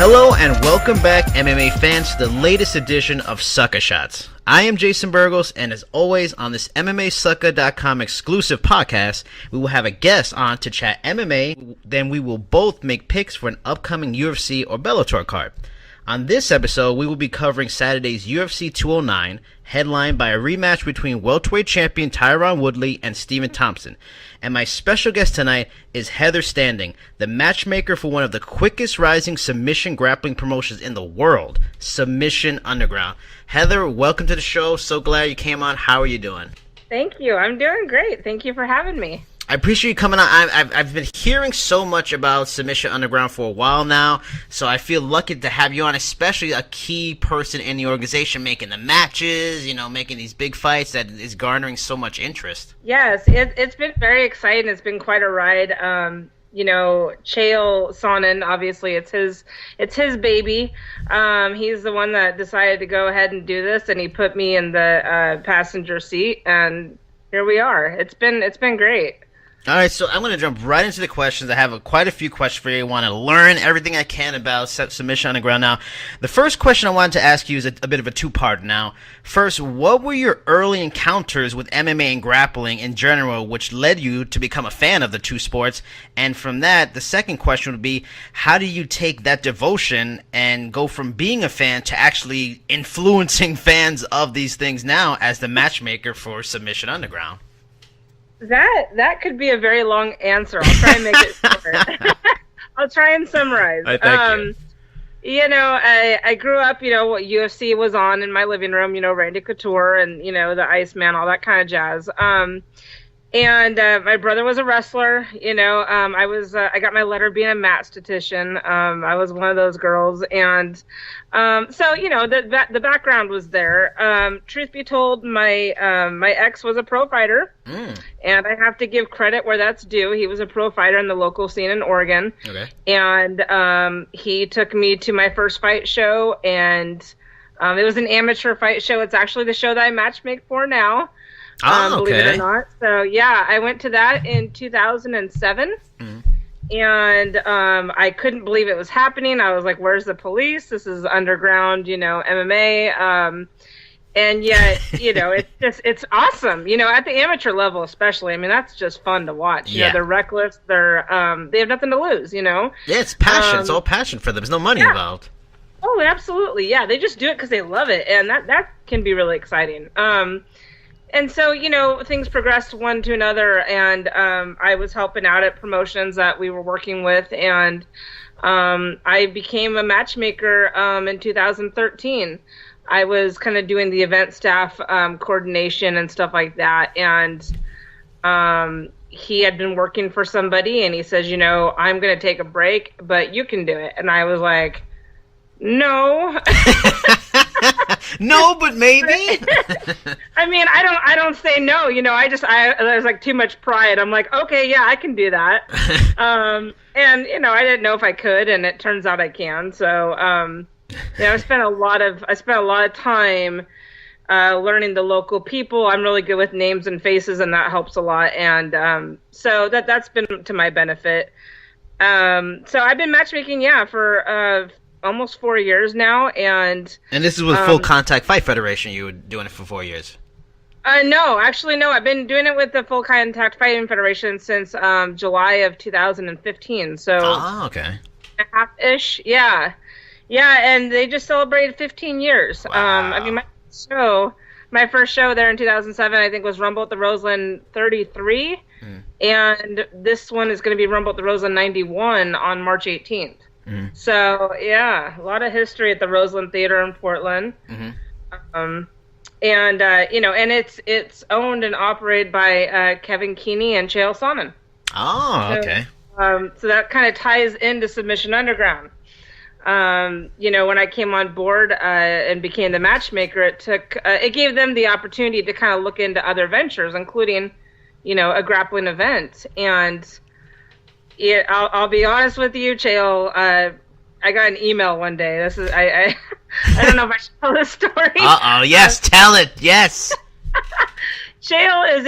Hello and welcome back, MMA fans, to the latest edition of Sucka Shots. I am Jason Burgos, and as always, on this MMAsucka.com exclusive podcast, we will have a guest on to chat MMA. Then we will both make picks for an upcoming UFC or Bellator card. On this episode, we will be covering Saturday's UFC 209, headlined by a rematch between welterweight champion Tyron Woodley and Stephen Thompson. And my special guest tonight is Heather Standing, the matchmaker for one of the quickest rising submission grappling promotions in the world, Submission Underground. Heather, welcome to the show. So glad you came on. How are you doing? Thank you. I'm doing great. Thank you for having me. I appreciate you coming on. I've been hearing so much about Submission Underground for a while now, so I feel lucky to have you on, especially a key person in the organization making the matches, making these big fights that is garnering so much interest. Yes, it's been very exciting. It's been quite a ride. Chael Sonnen, obviously it's his baby. He's the one that decided to go ahead and do this, and he put me in the passenger seat, and here we are. It's been great. All right, so I'm going to jump right into the questions. I have quite a few questions for you. I want to learn everything I can about Submission Underground. Now, the first question I wanted to ask you is a bit of a two-part now. First, what were your early encounters with MMA and grappling in general, which led you to become a fan of the two sports? And from that, the second question would be, how do you take that devotion and go from being a fan to actually influencing fans of these things now as the matchmaker for Submission Underground? That could be a very long answer. I'll try and make it short. I'll try and summarize. Thank you. I grew up, what UFC was on in my living room, Randy Couture and, the Iceman, all that kind of jazz. And my brother was a wrestler, I got my letter being a math statistician. I was one of those girls. And so, the background was there. Truth be told, my ex was a pro fighter. And I have to give credit where that's due. He was a pro fighter in the local scene in Oregon. Okay. And he took me to my first fight show, and it was an amateur fight show. It's actually the show that I matchmake for now. Believe it or not. So yeah, I went to that in 2007, and I couldn't believe it was happening. I was like, "Where's the police? This is underground, MMA." And yet, it's awesome. At the amateur level, especially. I mean, that's just fun to watch. They're reckless. They have nothing to lose. Yeah, it's passion. It's all passion for them. There's no money involved. Oh, absolutely. Yeah, they just do it because they love it, and that can be really exciting. And so, things progressed one to another, and I was helping out at promotions that we were working with, and I became a matchmaker in 2013. I was kind of doing the event staff coordination and stuff like that, and he had been working for somebody, and he says, I'm going to take a break, but you can do it. And I was like, no. No, but maybe. I mean, I don't say no, there's like too much pride. I'm like, okay, yeah, I can do that. And I didn't know if I could, and it turns out I can. So, I spent a lot of time learning the local people. I'm really good with names and faces, and that helps a lot. And so that's been to my benefit. So I've been matchmaking, for almost 4 years now, and this is with Full Contact Fight Federation. You were doing it for 4 years. No. I've been doing it with the Full Contact Fighting Federation since July of 2015. So, okay, a half-ish, yeah, and they just celebrated 15 years. Wow. My first show there in 2007, I think, was Rumble at the Roseland 33, and this one is going to be Rumble at the Roseland 91 on March 18th. So yeah, a lot of history at the Roseland Theater in Portland. And it's owned and operated by Kevin Keeney and Chael Sonnen. Okay. So that kind of ties into Submission Underground. When I came on board and became the matchmaker, it gave them the opportunity to kind of look into other ventures, including, a grappling event. And yeah, I'll be honest with you, Chael. I got an email one day. I don't know if I should tell this story. Yes, tell it. Yes. Chael is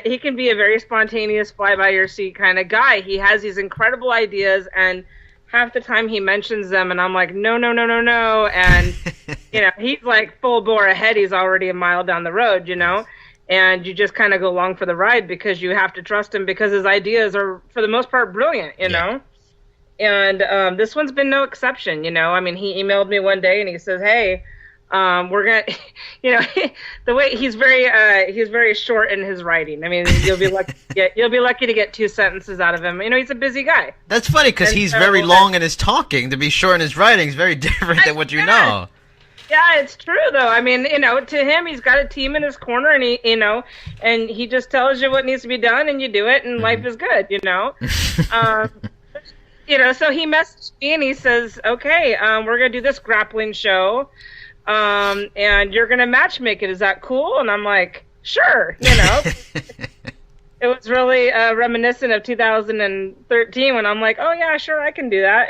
he can be a very spontaneous, fly by your seat kind of guy. He has these incredible ideas, and half the time he mentions them, and I'm like, no, no, no, no, no. And, he's like full bore ahead. He's already a mile down the road, and you just kind of go along for the ride because you have to trust him because his ideas are, for the most part, brilliant, know? And this one's been no exception, I mean, he emailed me one day and he says, hey, we're gonna, the way he's very short in his writing. I mean, you'll be lucky to get 2 sentences out of him. He's a busy guy. That's funny because he's very long in his talking. To be short in his writing is very different than what you know. Yeah, it's true though. I mean, to him, he's got a team in his corner, and and he just tells you what needs to be done, and you do it, and life is good. So he messaged me and he says, okay, we're going to do this grappling show, and you're going to matchmake it. Is that cool? And I'm like, sure, It was really reminiscent of 2013 when I'm like, oh, yeah, sure, I can do that,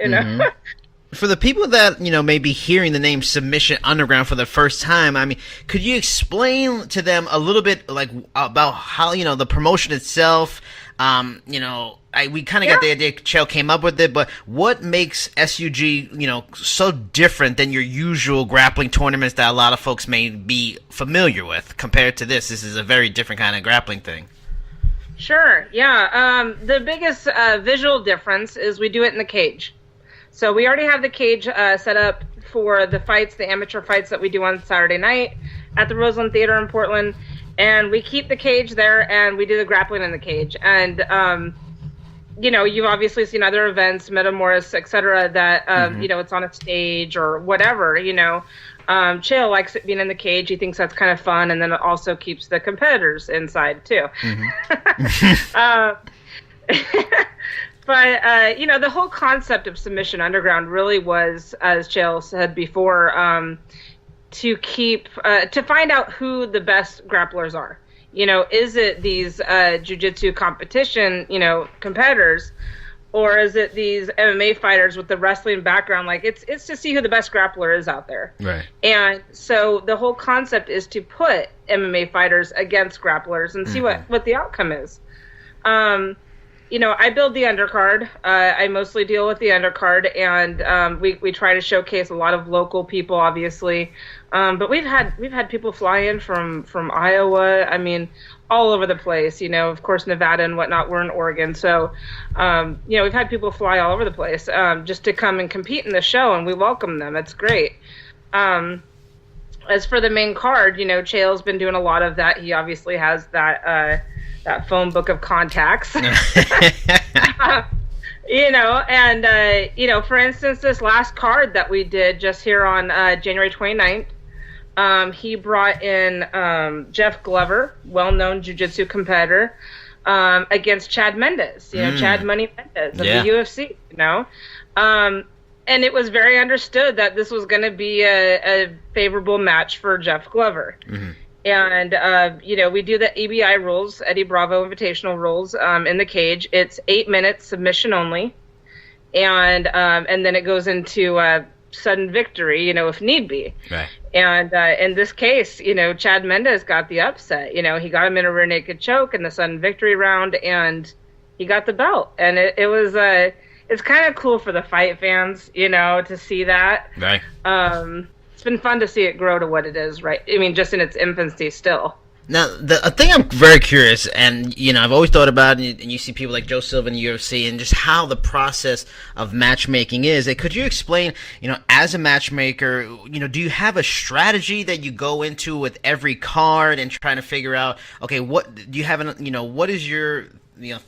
For the people that, may be hearing the name Submission Underground for the first time, I mean, could you explain to them a little bit, about how, the promotion itself, we kind of got the idea Chael came up with it, but what makes SUG, so different than your usual grappling tournaments that a lot of folks may be familiar with compared to this? This is a very different kind of grappling thing. Sure, yeah. The biggest visual difference is we do it in the cage. So we already have the cage set up for the fights, the amateur fights that we do on Saturday night at the Roseland Theater in Portland. And we keep the cage there, and we do the grappling in the cage. And, you've obviously seen other events, Metamoris, et cetera, that, it's on a stage or whatever, Chael likes it being in the cage. He thinks that's kind of fun, and then it also keeps the competitors inside, too. But, the whole concept of Submission Underground really was, as Chael said before, to find out who the best grapplers are. Is it these jiu-jitsu competition, competitors, or is it these MMA fighters with the wrestling background? Like, it's to see who the best grappler is out there. Right. And so the whole concept is to put MMA fighters against grapplers and see what the outcome is. I build the undercard. I mostly deal with the undercard, and we try to showcase a lot of local people, obviously. But we've had people fly in from Iowa. I mean, all over the place. Of course, Nevada and whatnot. We're in Oregon, so we've had people fly all over the place just to come and compete in the show, and we welcome them. It's great. As for the main card, Chael's been doing a lot of that. He obviously has that phone book of contacts. For instance, this last card that we did just here on January 29th, he brought in Jeff Glover, well-known jiu-jitsu competitor, against Chad Mendes, Chad Money Mendes of the UFC, and it was very understood that this was going to be a favorable match for Jeff Glover. And, we do the EBI rules, Eddie Bravo Invitational rules, in the cage. It's 8 minutes, submission only. And then it goes into sudden victory, if need be. Right. And in this case, Chad Mendes got the upset. He got him in a rear naked choke in the sudden victory round, and he got the belt. And it was, it's kind of cool for the fight fans, to see that. Right. It's been fun to see it grow to what it is, right? I mean, just in its infancy still. Now, a thing I'm very curious, and, I've always thought about, and you see people like Joe Silva in the UFC, and just how the process of matchmaking is. Could you explain, as a matchmaker, do you have a strategy that you go into with every card and trying to figure out, okay, what do you have, what is your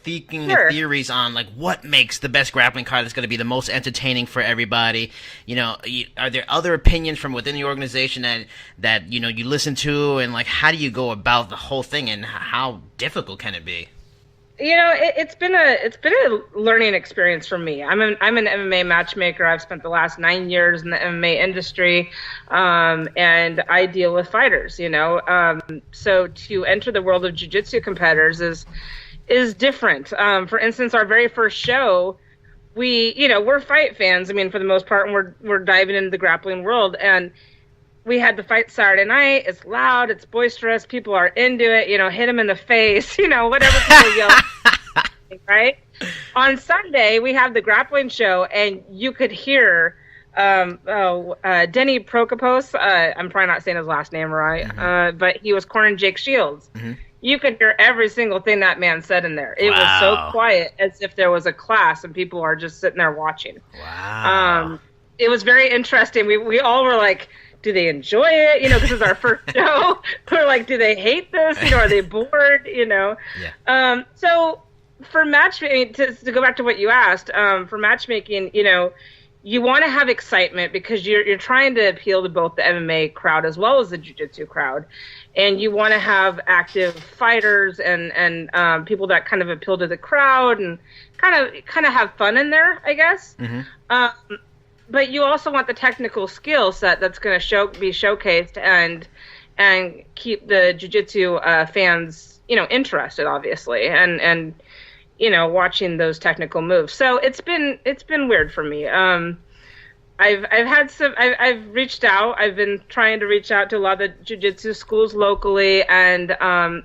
thinking and theories on what makes the best grappling card that's going to be the most entertaining for everybody? Are there other opinions from within the organization that you listen to, and how do you go about the whole thing, and how difficult can it be? It's been a learning experience for me. I'm an MMA matchmaker. I've spent the last 9 years in the MMA industry, and I deal with fighters. So to enter the world of jiu-jitsu competitors is different. For instance, our very first show, we're fight fans. I mean, for the most part, and we're diving into the grappling world. And we had the fight Saturday night. It's loud. It's boisterous. People are into it. Hit them in the face. Whatever people yell. right? On Sunday, we have the grappling show, and you could hear Denny Prokopos. I'm probably not saying his last name right, but he was cornering Jake Shields. You could hear every single thing that man said in there. It was so quiet, as if there was a class and people are just sitting there watching. Wow. It was very interesting. We all were like, do they enjoy it? You know, this is our first show. We're like, do they hate this? You know, are they bored? You know? Yeah. So for matchmaking, to go back to what you asked, for matchmaking, you know, you want to have excitement because you're trying to appeal to both the MMA crowd as well as the jiu-jitsu crowd. And you want to have active fighters and people that kind of appeal to the crowd and kind of have fun in there, I guess. But you also want the technical skill set that's going to be showcased and keep the jiu-jitsu fans, you know, interested, obviously, and you know, watching those technical moves. So it's been weird for me. I've reached out. I've been trying to reach out to a lot of the jiu-jitsu schools locally, and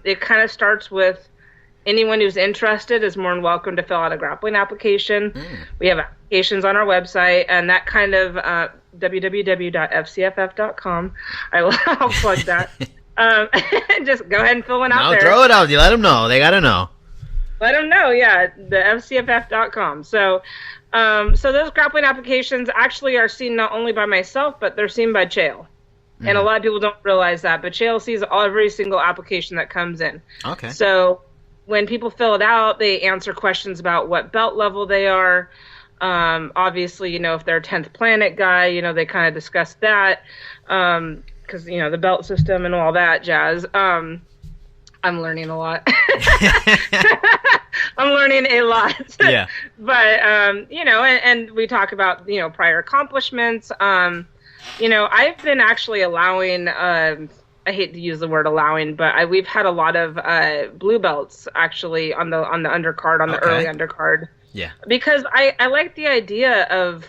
it kind of starts with anyone who's interested is more than welcome to fill out a grappling application. We have applications on our website, and that kind of www.fcff.com. I'll plug that. Just go ahead and fill one out there. Throw it out. You let them know. They got to know. Let them know, yeah, the fcff.com. So those grappling applications actually are seen not only by myself, but they're seen by Chael. And a lot of people don't realize that, but Chael sees every single application that comes in. Okay. So when people fill it out, they answer questions about what belt level they are. Obviously, you know, if they're a 10th planet guy, you know, they kind of discuss that because, you know, the belt system and all that jazz. I'm learning a lot. I'm learning a lot. Yeah. But, you know, and we talk about, you know, prior accomplishments. You know, I've been actually allowing, I hate to use the word allowing, but we've had a lot of blue belts actually on the undercard, on the early undercard. Yeah. Because I like the idea of,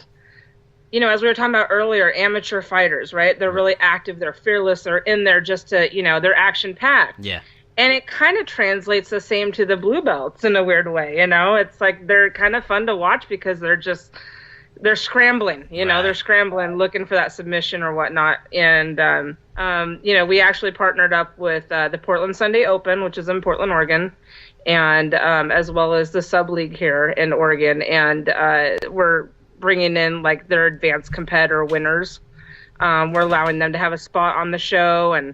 you know, as we were talking about earlier, amateur fighters, right? They're really active. They're fearless. They're in there just to, you know, they're action-packed. Yeah. And it kind of translates the same to the blue belts in a weird way, you know? It's like they're kind of fun to watch because they're scrambling, you know? They're scrambling, looking for that submission or whatnot. And, you know, we actually partnered up with the Portland Sunday Open, which is in Portland, Oregon, and as well as the sub league here in Oregon. And we're bringing in, like, their advanced competitor winners. We're allowing them to have a spot on the show, and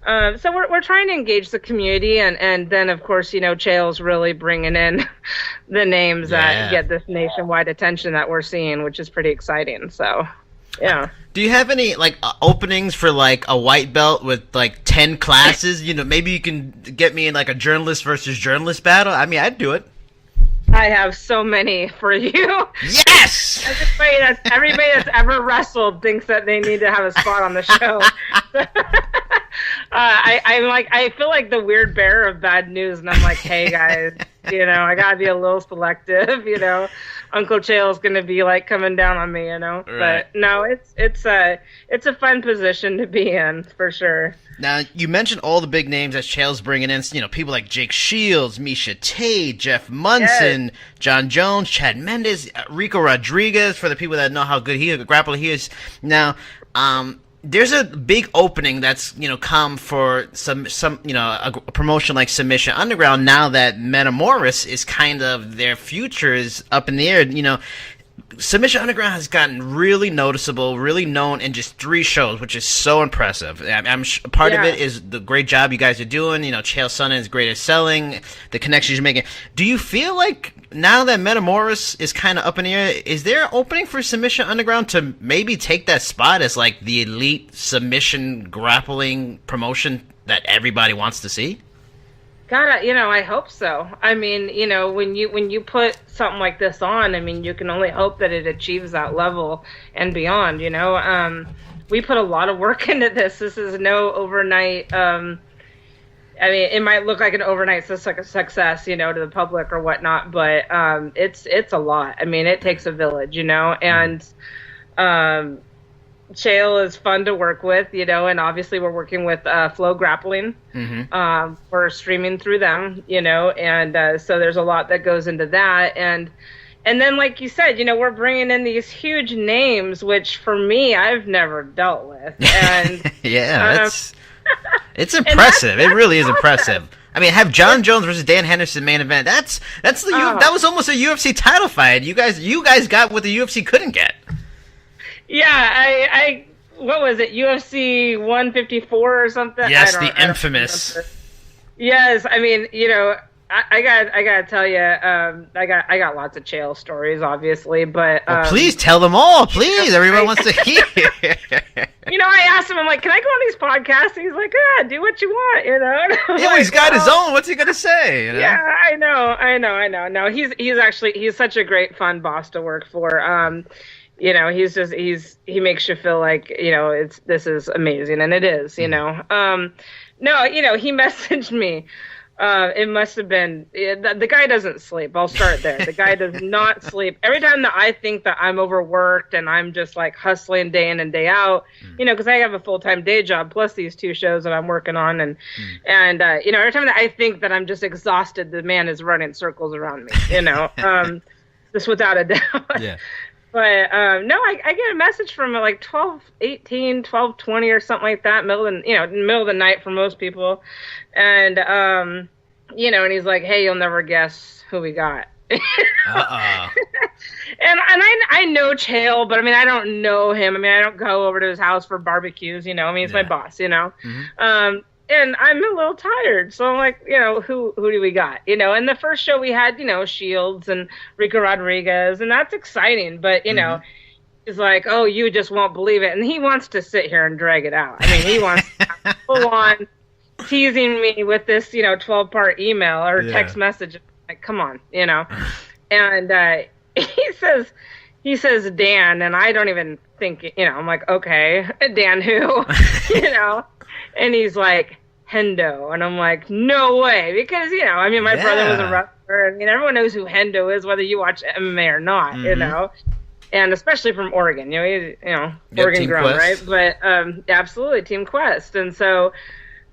so we're trying to engage the community, and then of course, you know, Chael's really bringing in the names that get this nationwide attention that we're seeing, which is pretty exciting. So, yeah. Do you have any like openings for like a white belt with like 10 classes? You know, maybe you can get me in like a journalist versus journalist battle. I mean, I'd do it. I have so many for you. Yes! Everybody that's ever wrestled thinks that they need to have a spot on the show. I feel like the weird bearer of bad news, and I'm like, hey guys, you know, I gotta be a little selective, you know. Uncle Chael's gonna be like coming down on me, you know. Right. But no, it's a fun position to be in for sure. Now, you mentioned all the big names that Chael's bringing in, you know, people like Jake Shields, Misha Tate, Jeff Munson, John Jones, Chad Mendes, Rico Rodriguez, for the people that know how good a grappler he is. Now, there's a big opening that's, you know, come for some you know, a promotion like Submission Underground now that Metamoris is kind of their future is up in the air. You know, Submission Underground has gotten really noticeable, really known in just 3 shows, which is so impressive. Part of it is the great job you guys are doing. You know, Chael Sonnen is great at selling, the connections you're making. Do you feel like now that Metamoris is kind of up in the air, is there an opening for Submission Underground to maybe take that spot as like the elite submission grappling promotion that everybody wants to see? God, you know, I hope so. I mean, you know, when you put something like this on, I mean, you can only hope that it achieves that level and beyond, you know. We put a lot of work into this. This is no overnight, I mean, it might look like an overnight success, you know, to the public or whatnot, but it's a lot. I mean, it takes a village, you know, and Chael is fun to work with, and obviously we're working with Flow Grappling. Mm-hmm. We're streaming through them, and so there's a lot that goes into that. And then, like you said, we're bringing in these huge names, which for me, I've never dealt with. And yeah, it's impressive. It really is impressive. I mean, have John Jones versus Dan Henderson main event. That was almost a UFC title fight. You guys got what the UFC couldn't get. Yeah, I what was it? UFC 154 or something? Yes, the infamous. Yes, I mean, I gotta tell you, I got lots of Chael stories, obviously, but please tell them all, please. Everyone wants to hear. I asked him, I'm like, can I go on these podcasts? And he's like, yeah, do what you want, Yeah, like, he's got his own. What's he gonna say? Yeah, I know. No, he's such a great, fun boss to work for. He makes you feel like, this is amazing, and it is, No, he messaged me. It must have been, the guy doesn't sleep. I'll start there. The guy does not sleep. Every time that I think that I'm overworked and I'm just like hustling day in and day out, because I have a full-time day job plus these 2 shows that I'm working on. And every time that I think that I'm just exhausted, the man is running circles around me, just without a doubt. Yeah. But, no, I get a message from like 12:18, 12:20 or something like that, middle of the night for most people. And, and he's like, hey, you'll never guess who we got. Uh-oh. And I know Chael, but I mean, I don't know him. I mean, I don't go over to his house for barbecues, he's my boss, Mm-hmm. And I'm a little tired. So I'm like, who do we got? And the first show we had, Shields and Rico Rodriguez, and that's exciting. But, he's like, oh, you just won't believe it. And he wants to sit here and drag it out. I mean, he wants to full on teasing me with this, 12-part email or text message. Like, come on, And he says Dan, and I don't even think, I'm like, okay, Dan who? And he's like, Hendo. And I'm like, no way. Because, my brother was a wrestler. I mean, everyone knows who Hendo is, whether you watch MMA or not, And especially from Oregon. He's, Oregon grown, right? But absolutely, Team Quest. And so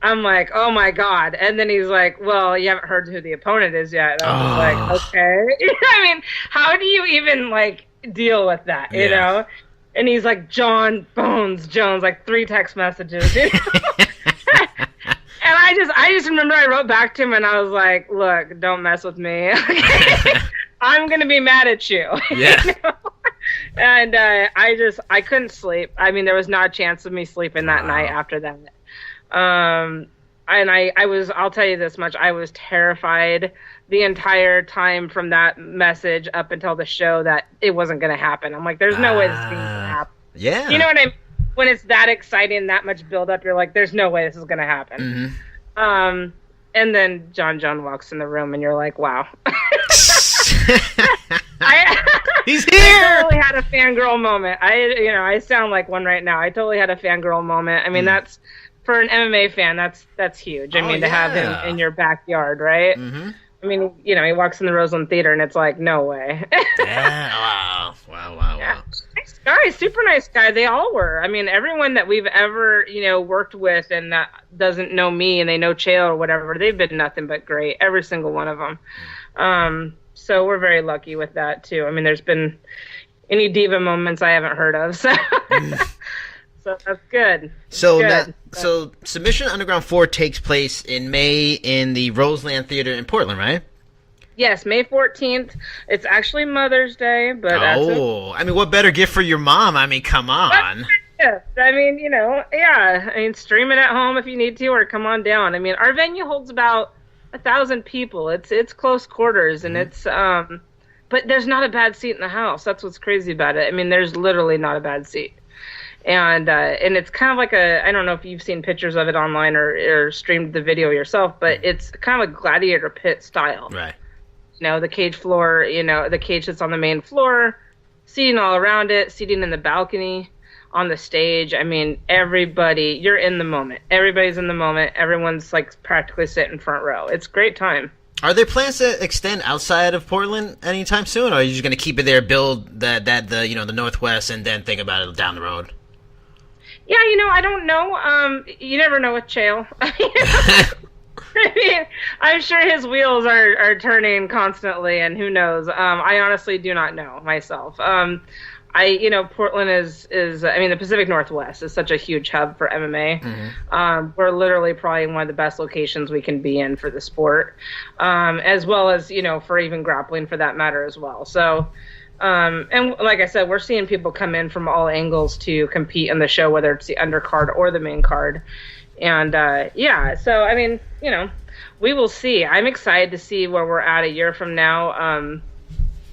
I'm like, oh, my God. And then he's like, well, you haven't heard who the opponent is yet. And I was like, okay. I mean, how do you even, deal with that, you know? And he's like, John Bones Jones, 3 text messages. And I just remember I wrote back to him and I was like, look, don't mess with me. I'm going to be mad at you. Yeah. And I couldn't sleep. I mean, there was not a chance of me sleeping that night after that. And I'll tell you this much, I was terrified the entire time from that message up until the show that it wasn't going to happen. I'm like, there's no way this thing's going to happen. Yeah. You know what I mean? When it's that exciting, that much build up, you're like, there's no way this is going to happen. Mm-hmm. And then John walks in the room and you're like, wow. He's here. I totally had a fangirl moment. I sound like one right now. I totally had a fangirl moment. I mean, that's, for an MMA fan, that's huge. I mean, to have him in your backyard, right? Mm-hmm. I mean, he walks in the Roseland Theater, and it's like, no way. Yeah, wow. Yeah. Nice guy, super nice guy. They all were. I mean, everyone that we've ever, worked with and that doesn't know me and they know Chael or whatever, they've been nothing but great. Every single one of them. So we're very lucky with that, too. I mean, there's been any diva moments I haven't heard of, so... So that's good. So Submission Underground 4 takes place in May in the Roseland Theater in Portland, right? Yes, May 14th. It's actually Mother's Day, but I mean, what better gift for your mom? I mean, come on. Yes, I mean, I mean, stream it at home if you need to, or come on down. I mean, our venue holds about 1,000 people. It's close quarters, and it's but there's not a bad seat in the house. That's what's crazy about it. I mean, there's literally not a bad seat. And it's kind of like I don't know if you've seen pictures of it online or streamed the video yourself, but it's kind of a gladiator pit style. Right. The cage floor, the cage that's on the main floor, seating all around it, seating in the balcony, on the stage. I mean, you're in the moment. Everybody's in the moment. Everyone's practically sitting front row. It's a great time. Are there plans to extend outside of Portland anytime soon, or are you just going to keep it there, build the Northwest, and then think about it down the road? Yeah, I don't know. You never know with Chael. I mean, I'm sure his wheels are turning constantly, and who knows? I honestly do not know myself. Portland is the Pacific Northwest is such a huge hub for MMA. Mm-hmm. We're literally probably one of the best locations we can be in for the sport, as well as, for even grappling for that matter as well. So, and like I said, we're seeing people come in from all angles to compete in the show, whether it's the undercard or the main card. And, so, I mean, we will see. I'm excited to see where we're at a year from now.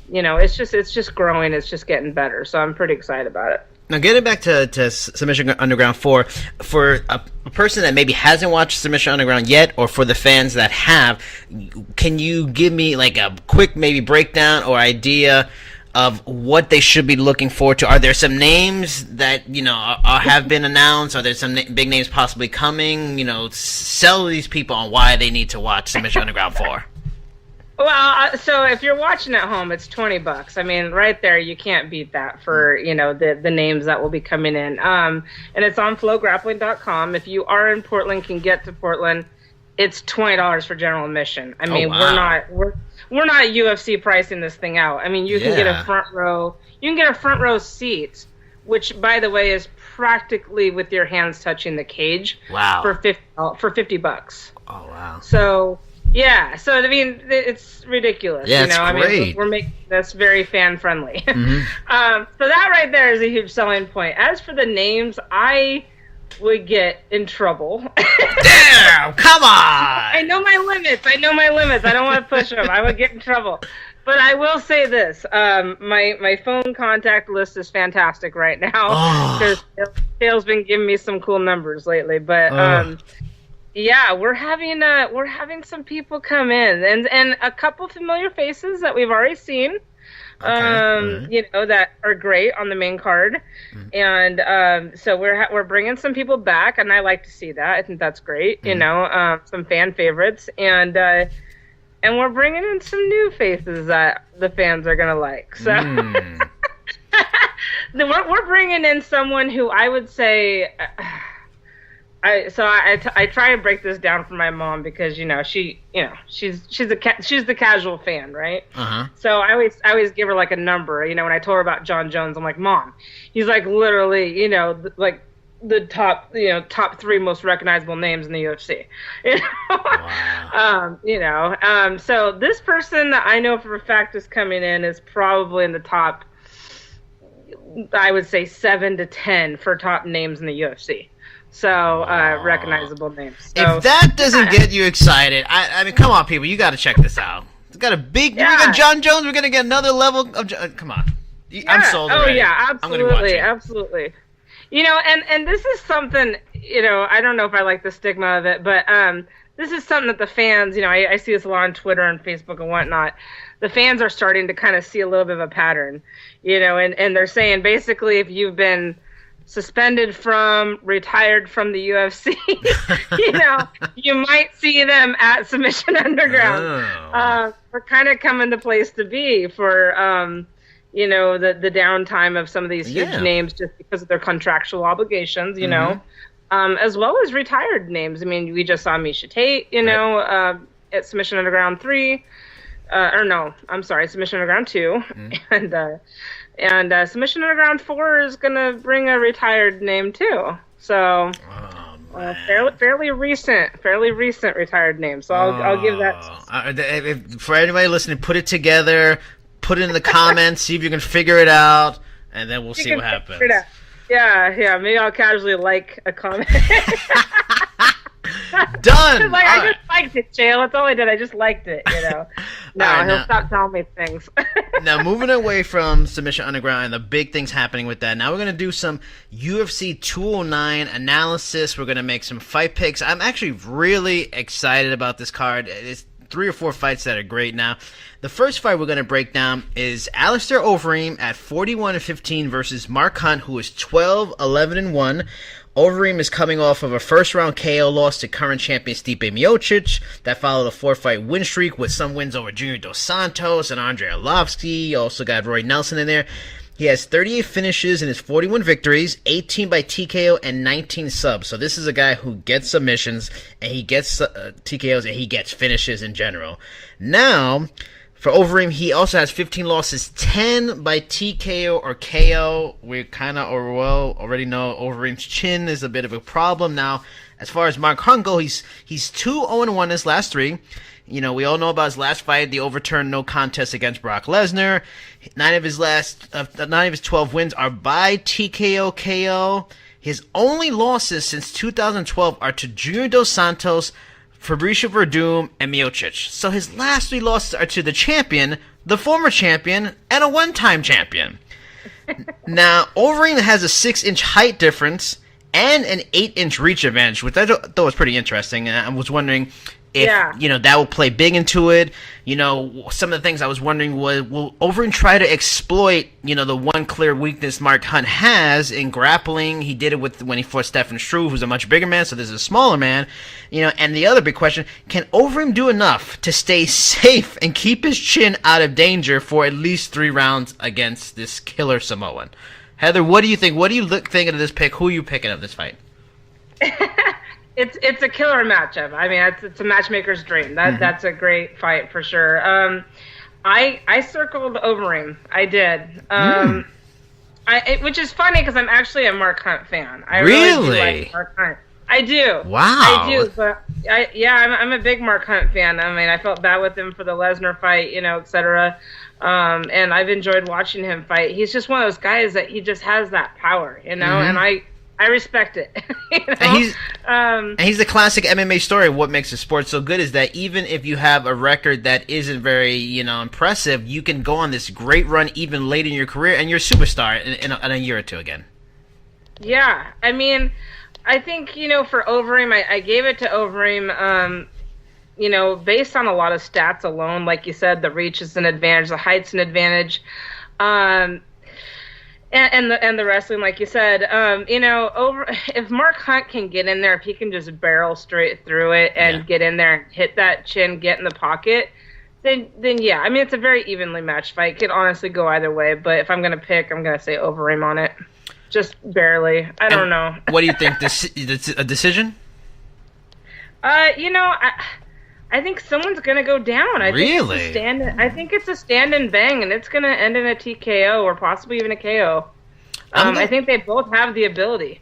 It's just growing. It's just getting better. So I'm pretty excited about it. Now, getting back to Submission Underground 4, for a person that maybe hasn't watched Submission Underground yet, or for the fans that have, can you give me like a quick maybe breakdown or idea of what they should be looking forward to? Are there some names that, have been announced? Are there some big names possibly coming? Sell these people on why they need to watch Submission Underground 4. Well, so if you're watching at home, it's $20. I mean, right there, you can't beat that for, the names that will be coming in. And it's on flowgrappling.com. If you are in Portland, can get to Portland, it's $20 for general admission. I mean, wow. we're not UFC pricing this thing out. I mean, you can get a front row. You can get a front row seat, which, by the way, is practically with your hands touching the cage. Wow. For $50. Oh wow. So yeah, so I mean, it's ridiculous. Yeah, it's great. I mean, we're making this very fan friendly. Mm-hmm. So that right there is a huge selling point. As for the names, I would get in trouble. Damn, come on! I know my limits. I don't want to push them. I would get in trouble. But I will say this: my phone contact list is fantastic right now because Chael's been giving me some cool numbers lately. But yeah, we're having some people come in, and a couple familiar faces that we've already seen. Okay. That are great on the main card. And so we're bringing some people back, and I like to see that. I think that's great. Some fan favorites, and we're bringing in some new faces that the fans are gonna like. So we're bringing in someone who I would say. I try to break this down for my mom because she's the casual fan, right? So I always give her like a number. When I told her about John Jones, I'm like, Mom, he's like literally like the top 3 most recognizable names in the UFC. Wow. So this person that I know for a fact is coming in is probably in the top, I would say 7 to 10 for top names in the UFC. So, recognizable names. So, if that doesn't get you excited, I mean, come on, people, you got to check this out. It's got a big. We got John Jones. We're gonna get another level of. Come on, I'm sold already. Oh yeah, absolutely, absolutely. And this is something. I don't know if I like the stigma of it, but this is something that the fans. I see this a lot on Twitter and Facebook and whatnot. The fans are starting to kind of see a little bit of a pattern. And they're saying basically if you've been suspended from, retired from the UFC, you might see them at Submission Underground. We're kind of coming to place to be for, the downtime of some of these huge names just because of their contractual obligations, as well as retired names. I mean, we just saw Miesha Tate, at Submission Underground 3. Submission Underground 2. And Submission Underground 4 is going to bring a retired name, too. So, fairly recent retired name. So I'll give that. For anybody listening, put it together, put it in the comments, see if you can figure it out, and then we'll see what happens. Yeah. Maybe I'll casually like a comment. Done. I just liked it, Chael. That's all I did. I just liked it, He'll stop telling me things. Now, moving away from Submission Underground and the big things happening with that, now we're going to do some UFC 209 analysis. We're going to make some fight picks. I'm actually really excited about this card. It's 3 or 4 fights that are great now. The first fight we're going to break down is Alistair Overeem at 41-15 versus Mark Hunt, who is 12-11-1. Overeem is coming off of a first-round KO loss to current champion Stipe Miocic. That followed a 4-fight win streak with some wins over Junior Dos Santos and Andrei Arlovski. You also got Roy Nelson in there. He has 38 finishes in his 41 victories, 18 by TKO, and 19 subs. So this is a guy who gets submissions, and he gets TKOs, and he gets finishes in general. Now, for Overeem, he also has 15 losses, 10 by TKO or KO. We kind of already know Overeem's chin is a bit of a problem. Now, as far as Mark Hunt goes, he's 2-0-1 in his last 3. You know, we all know about his last fight, the overturned no contest against Brock Lesnar. 9 of his 12 wins are by TKO KO. His only losses since 2012 are to Junior Dos Santos, Fabricio Verdum, and Miocic. So his last 3 losses are to the champion, the former champion, and a one-time champion. Now, Overeem has a 6-inch height difference and an 8-inch reach advantage, which I thought was pretty interesting. I was wondering if, you know, that will play big into it. You know, some of the things I was wondering was, will Overeem try to exploit, you know, the one clear weakness Mark Hunt has in grappling? He did it when he fought Stefan Struve, who's a much bigger man, so this is a smaller man. You know, and the other big question, can Overeem do enough to stay safe and keep his chin out of danger for at least 3 rounds against this killer Samoan? Heather, what do you think? What do you think of this pick? Who are you picking of this fight? It's a killer matchup. I mean, it's a matchmaker's dream. That's a great fight for sure. I circled Overeem. I did. Which is funny because I'm actually a Mark Hunt fan. I really do like Mark Hunt. I do. Wow. I do. But I'm a big Mark Hunt fan. I mean, I felt bad with him for the Lesnar fight, you know, etc. And I've enjoyed watching him fight. He's just one of those guys that he just has that power, you know, and I respect it. You know? And he's the classic MMA story. What makes the sport so good is that even if you have a record that isn't very, you know, impressive, you can go on this great run even late in your career, and you're a superstar in a year or two again. Yeah, I mean, I think, you know, for Overeem, I gave it to Overeem, you know, based on a lot of stats alone. Like you said, the reach is an advantage, the height's an advantage. And the wrestling, like you said, you know, if Mark Hunt can get in there, if he can just barrel straight through it and get in there and hit that chin, get in the pocket, then yeah. I mean, it's a very evenly matched fight. It could honestly go either way, but if I'm going to pick, I'm going to say Overeem on it. Just barely. I don't know. What do you think? A decision? You know, I think someone's going to go down. I think it's a stand and bang, and it's going to end in a TKO or possibly even a KO. I think they both have the ability.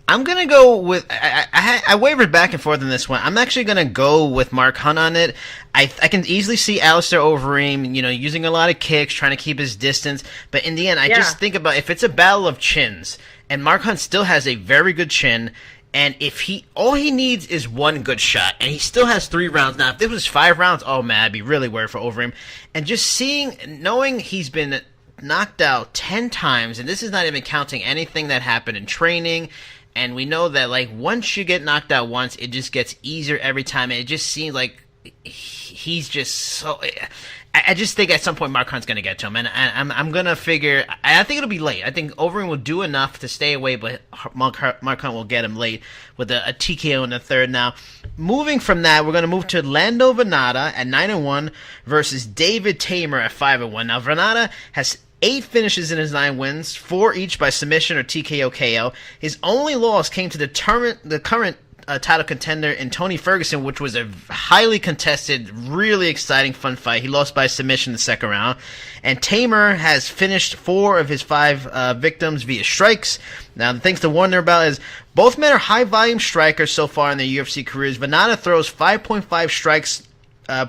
I'm going to go with... I wavered back and forth on this one. I'm actually going to go with Mark Hunt on it. I can easily see Alistair Overeem, you know, using a lot of kicks, trying to keep his distance. But in the end, I just think about if it's a battle of chins, and Mark Hunt still has a very good chin, and if all he needs is one good shot, and he still has 3 rounds. Now, if this was 5 rounds, oh man, I'd be really worried for Overeem. And just knowing he's been knocked out 10 times, and this is not even counting anything that happened in training. And we know that, like, once you get knocked out once, it just gets easier every time. And it just seems like he's just so... I just think at some point Mark Hunt's going to get to him. And I'm going to figure... I think it'll be late. I think Overeem will do enough to stay away, but Mark Hunt will get him late with a TKO in the third. Now, moving from that, we're going to move to Lando Vannata at 9-1 versus David Tamer at 5-1. Now, Vannata has 8 finishes in his 9 wins, 4 each by submission or TKO KO. His only loss came to the current title contender in Tony Ferguson, which was a highly contested, really exciting, fun fight. He lost by submission in the second round. And Tamer has finished 4 of his 5 victims via strikes. Now, the things to wonder about is both men are high-volume strikers so far in their UFC careers. Vannata throws 5.5 strikes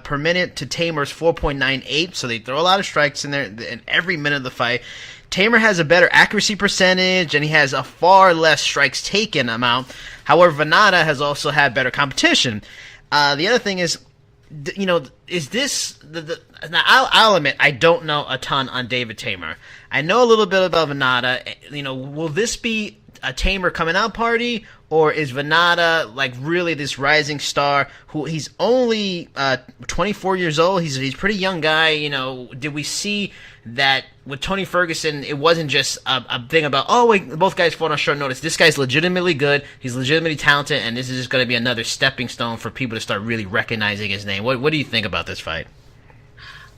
per minute to Tamer's 4.98, so they throw a lot of strikes in there in every minute of the fight. Tamer has a better accuracy percentage, and he has a far less strikes taken amount. However, Vannata has also had better competition. The other thing is, you know, is this... Now, I'll admit, I don't know a ton on David Tamer. I know a little bit about Vannata. You know, will this be a Tamer coming out party, or is Vannata like really this rising star who he's only 24 years old? He's a pretty young guy. You know, did we see that with Tony Ferguson? It wasn't just a thing about, oh wait, both guys fought on short notice. This guy's legitimately good. He's legitimately talented, and this is just going to be another stepping stone for people to start really recognizing his name. What do you think about this fight?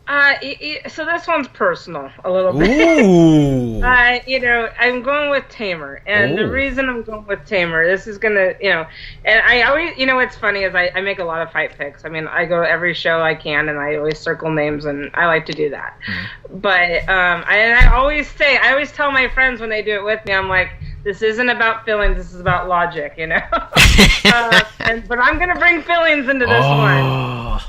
So this one's personal a little bit. Ooh. I'm going with Tamer, and the reason I'm going with Tamer, this is gonna, and I always, what's funny is I make a lot of fight picks. I mean, I go to every show I can, and I always circle names, and I like to do that. But I always tell my friends when they do it with me, I'm like, this isn't about feelings, this is about logic, but I'm gonna bring feelings into this one.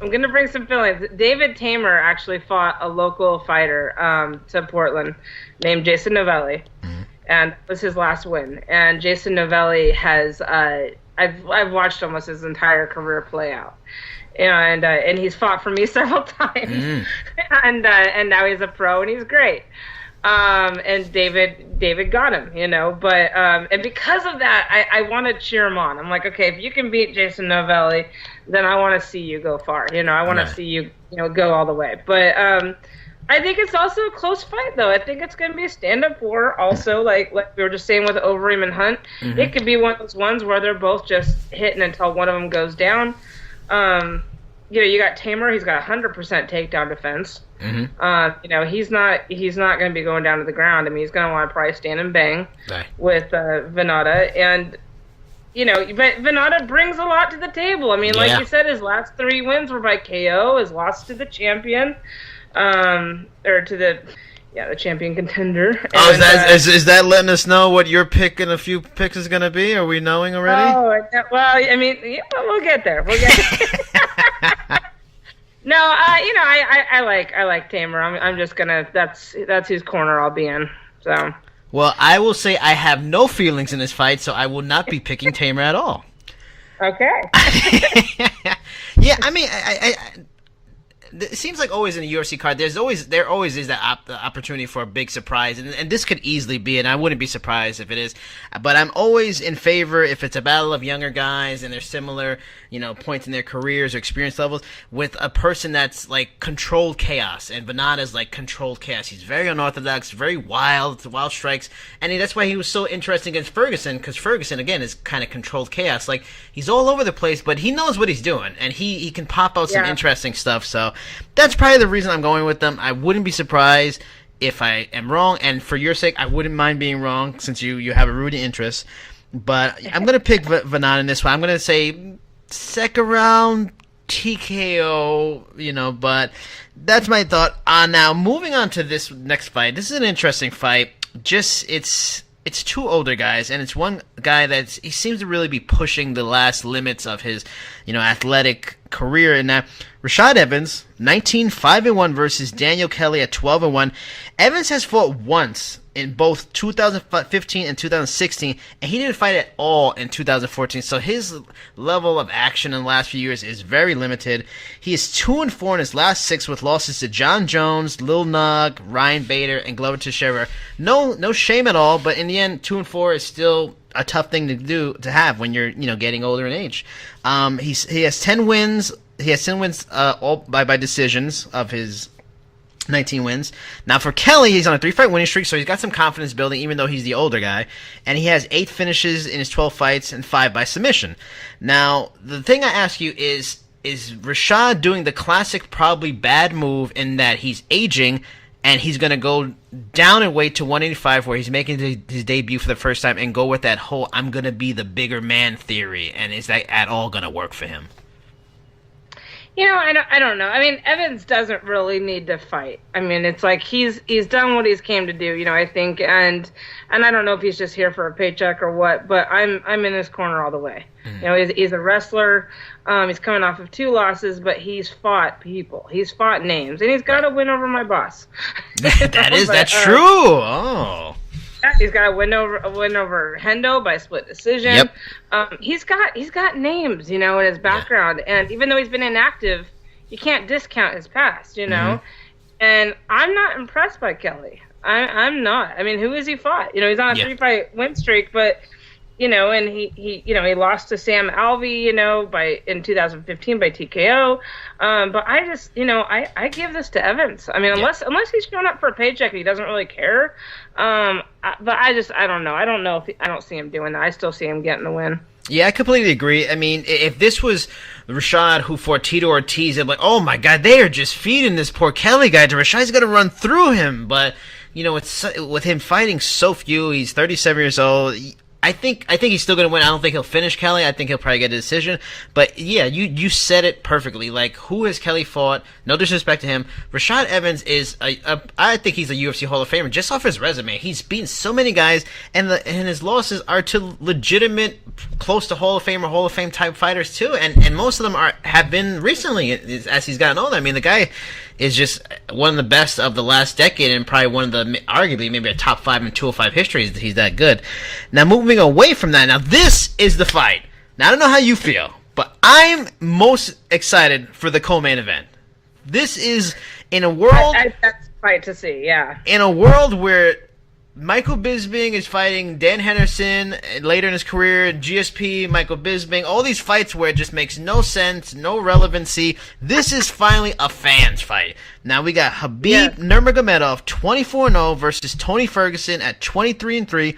I'm going to bring some feelings. David Tamer actually fought a local fighter to Portland named Jason Novelli, and it was his last win. And Jason Novelli has, I've watched almost his entire career play out. And he's fought for me several times. And now he's a pro, and he's great. And David got him, but, and because of that, I want to cheer him on. I'm like, okay, if you can beat Jason Novelli, then I want to see you go far. I want to see you, go all the way. But, I think it's also a close fight, though. I think it's going to be a stand-up war also, like we were just saying with Overeem and Hunt. It could be one of those ones where they're both just hitting until one of them goes down. You got Tamer. He's got 100% takedown defense. He's not going to be going down to the ground. I mean, he's going to want to probably stand and bang with Venata. And, but Venata brings a lot to the table. I mean, like you said, his last 3 wins were by KO. His loss to the champion, or to the champion contender. And, is that letting us know what your pick in a few picks is going to be? Are we knowing already? Well, I mean, we'll get there. No, I like Tamer. I'm just gonna. That's whose corner I'll be in. So. Well, I will say I have no feelings in this fight, so I will not be picking Tamer at all. Okay. Yeah, I mean, it seems like always in a UFC card, there always is that opportunity for a big surprise, and this could easily be, and I wouldn't be surprised if it is. But I'm always in favor if it's a battle of younger guys and they're similar, points in their careers or experience levels, with a person that's like controlled chaos. And Venata's like controlled chaos. He's very unorthodox, very wild strikes, and that's why he was so interesting against Ferguson, because Ferguson again is kind of controlled chaos. Like he's all over the place, but he knows what he's doing, and he can pop out some interesting stuff. So. That's probably the reason I'm going with them. I wouldn't be surprised if I am wrong, and for your sake, I wouldn't mind being wrong since you have a rooting interest. But I'm going to pick Venata in this one. I'm going to say second round TKO, but that's my thought. Now, moving on to this next fight. This is an interesting fight. It's 2 older guys, and it's one guy he seems to really be pushing the last limits of his, athletic career. And now, Rashad Evans, 19-5-1 versus Daniel Kelly at 12-1. Evans has fought once in both 2015 and 2016, and he didn't fight at all in 2014. So his level of action in the last few years is very limited. He is 2-4 in his last 6 with losses to John Jones, Lil Nog, Ryan Bader, and Glover Teixeira. No shame at all, but in the end, 2-4 is still a tough thing to have when you're getting older in age. He has 10 wins. He has 10 wins all by decisions of his 19 wins. Now for Kelly, he's on a 3-fight winning streak, so he's got some confidence building, even though he's the older guy. And he has 8 finishes in his 12 fights and 5 by submission. Now, the thing I ask you is Rashad doing the classic probably bad move in that he's aging and he's going to go down in weight to 185 where he's making his debut for the first time and go with that whole I'm going to be the bigger man theory? And is that at all going to work for him? I don't know. I mean, Evans doesn't really need to fight. I mean, it's like he's done what he's came to do, I think, and I don't know if he's just here for a paycheck or what, but I'm in his corner all the way. He's a wrestler. He's coming off of 2 losses, but he's fought people. He's fought names, and he's got to win over my boss. That's true. Oh. He's got a win over Hendo by split decision. Yep. He's got names, in his background, and even though he's been inactive, you can't discount his past, And I'm not impressed by Kelly. I'm not. I mean, who has he fought? He's on a 3-fight win streak, but and he lost to Sam Alvey, in 2015 by TKO. But I just, I give this to Evans. I mean, unless he's showing up for a paycheck and he doesn't really care. But I don't know. I don't know if I don't see him doing that. I still see him getting the win. Yeah, I completely agree. I mean, if this was Rashad, who fought Tito Ortiz, and like, oh my God, they are just feeding this poor Kelly guy. Rashad's gonna run through him, but it's with him fighting so few. He's 37 years old. I think he's still going to win. I don't think he'll finish Kelly. I think he'll probably get a decision. But yeah, you said it perfectly. Like, who has Kelly fought? No disrespect to him. Rashad Evans is I think he's a UFC Hall of Famer just off his resume. He's beaten so many guys, and his losses are to legitimate, close to Hall of Fame type fighters too. And most of them have been recently as he's gotten older. I mean, the guy is just one of the best of the last decade, and probably one of the, arguably, maybe a top 5 in 205 history. He's that good. Now, moving away from that, now this is the fight. Now, I don't know how you feel, but I'm most excited for the co-main event. This is in a world... That's a fight to see, yeah. In a world where Michael Bisping is fighting Dan Henderson later in his career, GSP, Michael Bisping, all these fights where it just makes no sense, no relevancy. This is finally a fans fight. Now we got Khabib Nurmagomedov 24-0 versus Tony Ferguson at 23-3.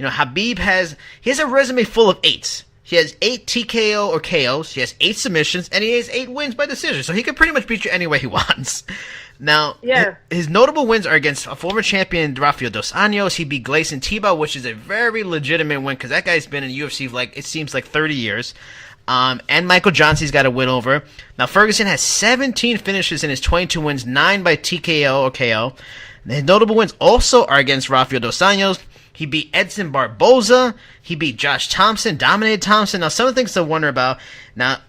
Khabib has a resume full of 8s. He has 8 TKO or KOs. He has 8 submissions, and he has 8 wins by decision. So he can pretty much beat you any way he wants. Now, his notable wins are against a former champion, Rafael Dos Anjos. He beat Gleison Tibau, which is a very legitimate win because that guy's been in UFC it seems like 30 years. And Michael Johnson's got a win over. Now, Ferguson has 17 finishes in his 22 wins, 9 by TKO or KO. His notable wins also are against Rafael Dos Anjos. He beat Edson Barboza. He beat Josh Thompson, dominated Thompson. Now, some of the things to wonder about. Now,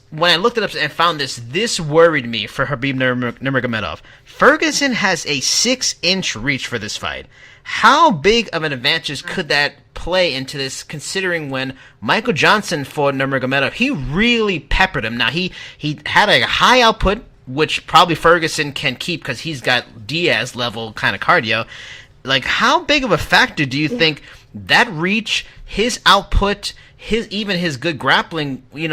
when I looked it up and found this worried me for Khabib Nurmagomedov. Ferguson has a 6-inch reach for this fight. How big of an advantage could that play into this, considering when Michael Johnson fought Nurmagomedov, he really peppered him. Now, he had a high output, which probably Ferguson can keep because he's got Diaz-level kind of cardio. Like, how big of a factor do you think that reach, his output, even his good grappling, it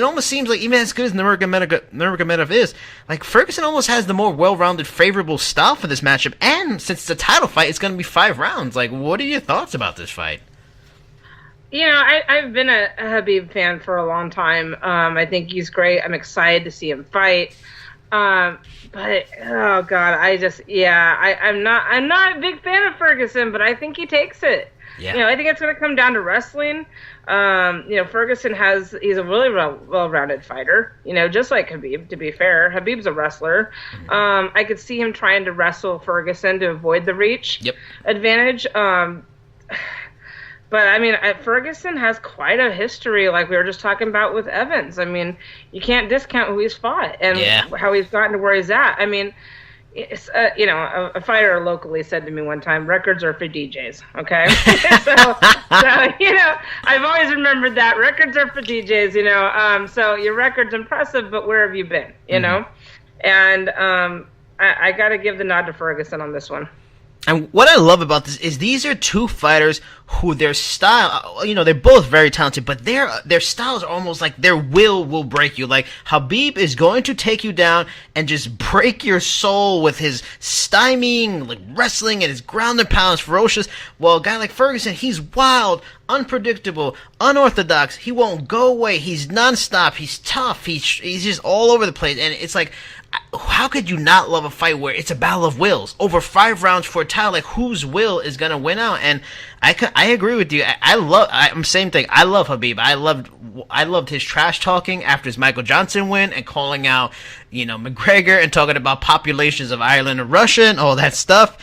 almost seems like even as good as Nurmagomedov is, like Ferguson almost has the more well-rounded, favorable style for this matchup. And since it's a title fight, it's going to be 5 rounds. Like, what are your thoughts about this fight? I've been a Khabib fan for a long time. I think he's great. I'm excited to see him fight. But oh god, I'm not a big fan of Ferguson, but I think he takes it. Yeah. I think it's going to come down to wrestling. Ferguson he's a really well-rounded fighter. Just like Khabib. To be fair, Khabib's a wrestler. Mm-hmm. I could see him trying to wrestle Ferguson to avoid the reach advantage. But, I mean, Ferguson has quite a history, like we were just talking about with Evans. I mean, you can't discount who he's fought and how he's gotten to where he's at. I mean, it's, a fighter locally said to me one time, records are for DJs, okay? so I've always remembered that. Records are for DJs, so your record's impressive, but where have you been, you know? And I got to give the nod to Ferguson on this one. And what I love about this is these are two fighters who their style, they're both very talented, but their styles are almost like their will break you. Like, Khabib is going to take you down and just break your soul with his stymieing, like, wrestling and his ground and pound is ferocious. Well, a guy like Ferguson, he's wild, unpredictable, unorthodox. He won't go away. He's nonstop. He's tough. He's just all over the place. And it's like, how could you not love a fight where it's a battle of wills over 5 rounds for a title? Like, whose will is gonna win out? And I agree with you. I'm same thing. I love Khabib. I loved his trash talking after his Michael Johnson win and calling out, McGregor and talking about populations of Ireland and Russia and all that stuff.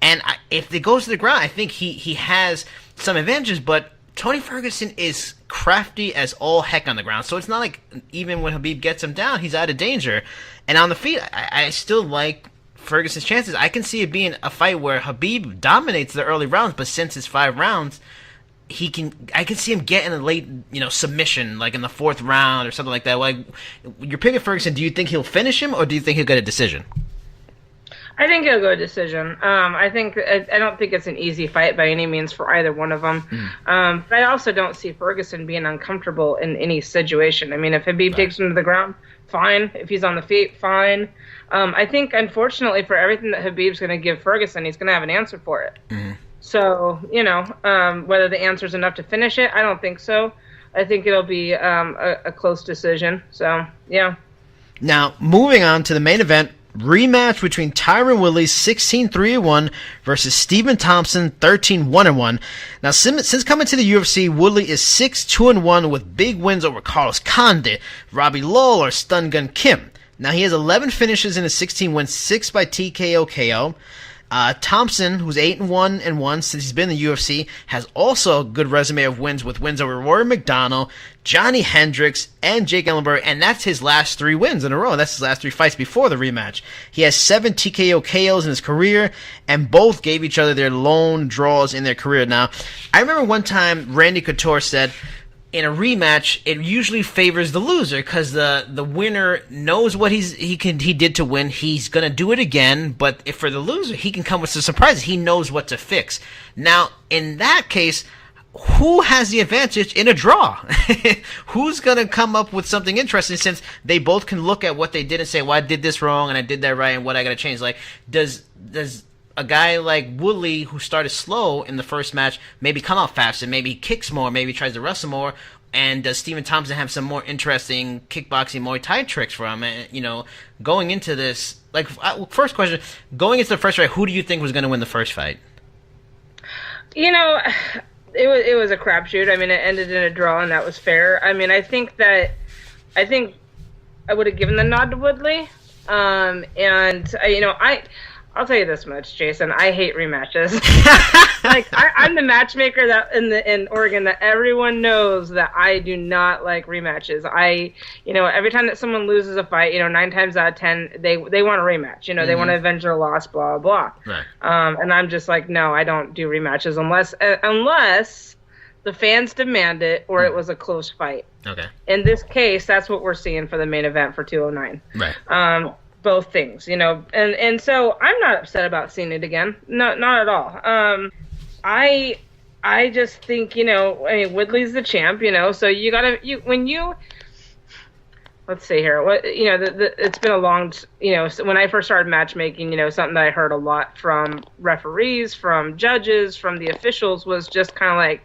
And if it goes to the ground, I think he has some advantages, but Tony Ferguson is crafty as all heck on the ground, so it's not like even when Khabib gets him down, he's out of danger. And on the feet, I still like Ferguson's chances. I can see it being a fight where Khabib dominates the early rounds, but since it's 5 rounds, I can see him getting a late, submission, like in the 4th round or something like that. Like, you're picking Ferguson. Do you think he'll finish him, or do you think he'll get a decision? I think he'll go a decision. I don't think it's an easy fight by any means for either one of them. But I also don't see Ferguson being uncomfortable in any situation. I mean, if Khabib takes him to the ground, fine. If he's on the feet, fine. I think, unfortunately, for everything that Khabib's going to give Ferguson, he's going to have an answer for it. So, whether the answer's enough to finish it, I don't think so. I think it'll be a close decision. So, yeah. Now, moving on to the main event, rematch between Tyron Woodley 16-3-1 versus Stephen Thompson 13-1-1. Now, since coming to the UFC, Woodley is 6-2-1 with big wins over Carlos Condit, Robbie Lawler, Stun Gun Kim. Now, he has 11 finishes in his 16 wins, 6 by TKO KO. Thompson, who's 8-1-1 since he's been in the UFC, has also a good resume of wins with wins over Rory McDonald, Johnny Hendricks, and Jake Ellenberg, and that's his last 3 wins in a row. That's his last 3 fights before the rematch. He has 7 TKO KOs in his career, and both gave each other their lone draws in their career. Now, I remember one time Randy Couture said, in a rematch, it usually favors the loser because the winner knows what he did to win. He's gonna do it again, but if for the loser, he can come with some surprises. He knows what to fix. Now, in that case, who has the advantage in a draw? Who's gonna come up with something interesting since they both can look at what they did and say, "Well, I did this wrong and I did that right, and what I gotta change." Like, does a guy like Woodley, who started slow in the first match, maybe come out faster, maybe he kicks more, maybe tries to wrestle more? And does Stephen Thompson have some more interesting kickboxing Muay Thai tricks for him? And, going into this, first question, going into the first fight, who do you think was going to win the first fight? It was a crapshoot. I mean, it ended in a draw, and that was fair. I mean, I think I would have given the nod to Woodley. I'll tell you this much, Jason. I hate rematches. I'm the matchmaker that in Oregon that everyone knows that I do not like rematches. Every time that someone loses a fight, 9 times out of 10, they want a rematch. They want to avenge their loss, blah, blah, blah. Right. And I'm just like, no, I don't do rematches unless the fans demand it or it was a close fight. Okay. In this case, that's what we're seeing for the main event for 209. Right. Both things, and so I'm not upset about seeing it again. Not at all. I just think, Woodley's the champ, so let's see here. It's been a long, when I first started matchmaking, something that I heard a lot from referees, from judges, from the officials was just kind of like,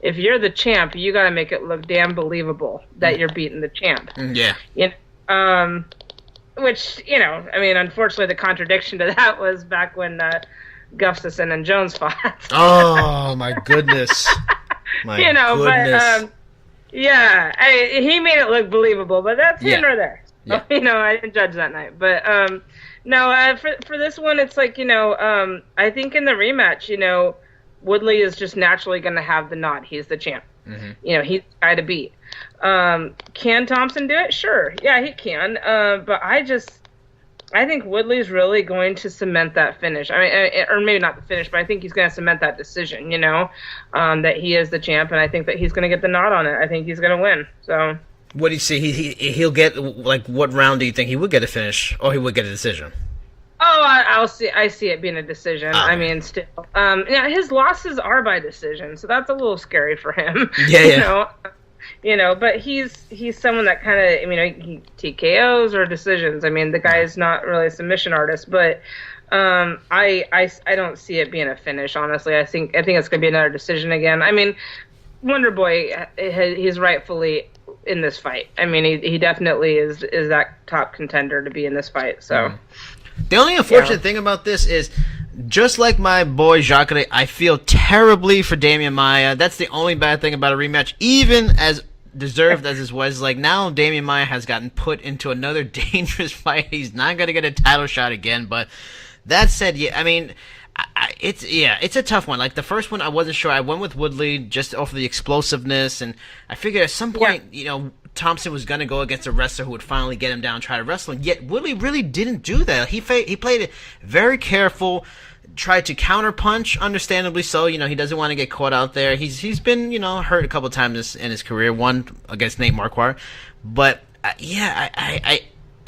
if you're the champ, you got to make it look damn believable that you're beating the champ. Yeah. Which, unfortunately, the contradiction to that was back when Gustafsson and Jones fought. Oh, my goodness. Goodness. He made it look believable, but that's here nor there. Yeah. I didn't judge that night. But, for this one, it's like, I think in the rematch, Woodley is just naturally going to have the nod. He's the champ. Mm-hmm. He's the guy to beat. Can Thompson do it? Sure. Yeah, he can. But I think Woodley's really going to cement that finish. I mean, or maybe not the finish, but I think he's going to cement that decision, that he is the champ, and I think that he's going to get the nod on it. I think he's going to win. So, what do you see? He'll get, what round do you think he would get a finish, or he would get a decision? Oh, I see it being a decision. I mean, still, his losses are by decision, so that's a little scary for him. Yeah. But he's someone that kind of, he TKOs or decisions. I mean, the guy is not really a submission artist, but I don't see it being a finish. Honestly, I think it's going to be another decision again. I mean, Wonder Boy, he's rightfully in this fight. I mean, he definitely is that top contender to be in this fight. So. The only unfortunate thing about this is, just like my boy Jacare, I feel terribly for Damian Maia. That's the only bad thing about a rematch. Even as deserved as this was, now Damian Maia has gotten put into another dangerous fight. He's not going to get a title shot again. But that said, it's a tough one. Like the first one, I wasn't sure. I went with Woodley just off of the explosiveness, and I figured at some point, Thompson was going to go against a wrestler who would finally get him down and try to wrestle him. Yet Woodley really didn't do that. He played it very careful, tried to counterpunch, understandably so. He doesn't want to get caught out there. He's been, hurt a couple times in his career, one against Nate Marquardt. But, I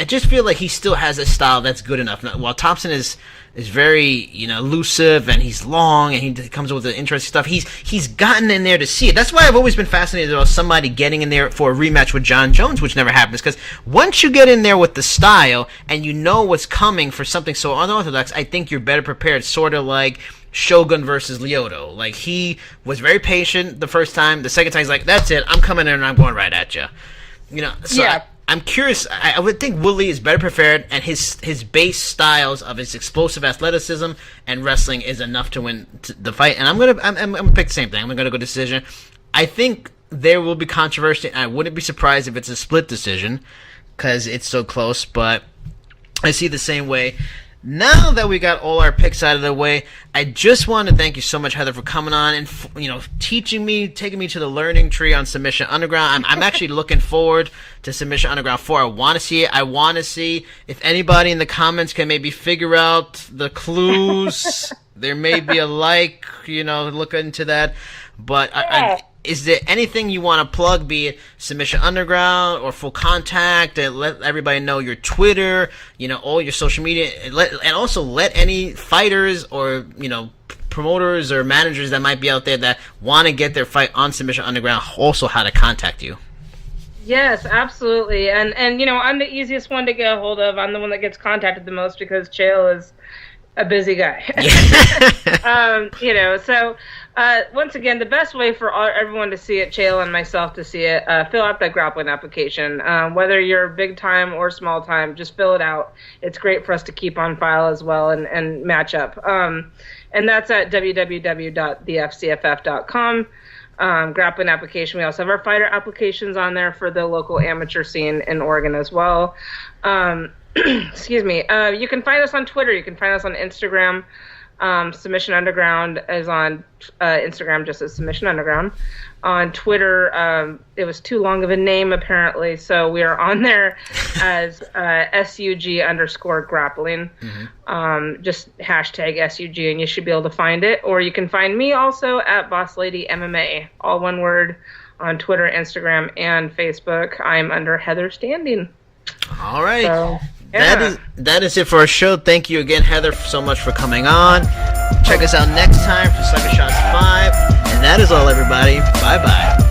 just feel like he still has a style that's good enough. Now, while Thompson is very, elusive, and he's long, and he comes up with the interesting stuff. He's gotten in there to see it. That's why I've always been fascinated about somebody getting in there for a rematch with John Jones, which never happens. Because once you get in there with the style, and you know what's coming for something so unorthodox, I think you're better prepared. Sort of like Shogun versus Lyoto. Like, he was very patient the first time. The second time, he's like, that's it. I'm coming in and I'm going right at you. You know, so Yeah. I'm curious. I would think Woodley is better prepared, and his base styles of his explosive athleticism and wrestling is enough to win the fight. And I'm gonna pick the same thing. I'm gonna go decision. I think there will be controversy. I wouldn't be surprised if it's a split decision because it's so close. But I see the same way. Now that we got all our picks out of the way, I just want to thank you so much, Heather, for coming on and, you know, teaching me, taking me to the learning tree on Submission Underground. I'm actually looking forward to Submission Underground 4. I want to see it. I want to see if anybody in the comments can maybe figure out the clues. There may be a look into that. But is there anything you want to plug, be it Submission Underground or Full Contact, and let everybody know your Twitter, you know, all your social media, and also let any fighters or, you know, promoters or managers that might be out there that want to get their fight on Submission Underground, also how to contact you. Yes, absolutely. And you know, I'm the easiest one to get a hold of. I'm the one that gets contacted the most because Chael is a busy guy. You know, so once again, the best way for everyone to see it, Chael and myself to see it, fill out that grappling application. Whether you're big time or small time, just fill it out. It's great for us to keep on file as well and match up. And that's at www.thefcff.com. Grappling application. We also have our fighter applications on there for the local amateur scene in Oregon as well. Excuse me. You can find us on Twitter. You can find us on Instagram. Submission Underground is on Instagram, just as Submission Underground. On Twitter, it was too long of a name apparently, so we are on there as SUG_grappling. Mm-hmm. Just hashtag SUG, and you should be able to find it. Or you can find me also at Boss Lady MMA, all one word, on Twitter, Instagram, and Facebook. I'm under Heather Standing. All right. So, yeah. That is it for our show. Thank you again, Heather, so much for coming on. Check us out next time for Sucka Shots 5. And that is all, everybody. Bye-bye.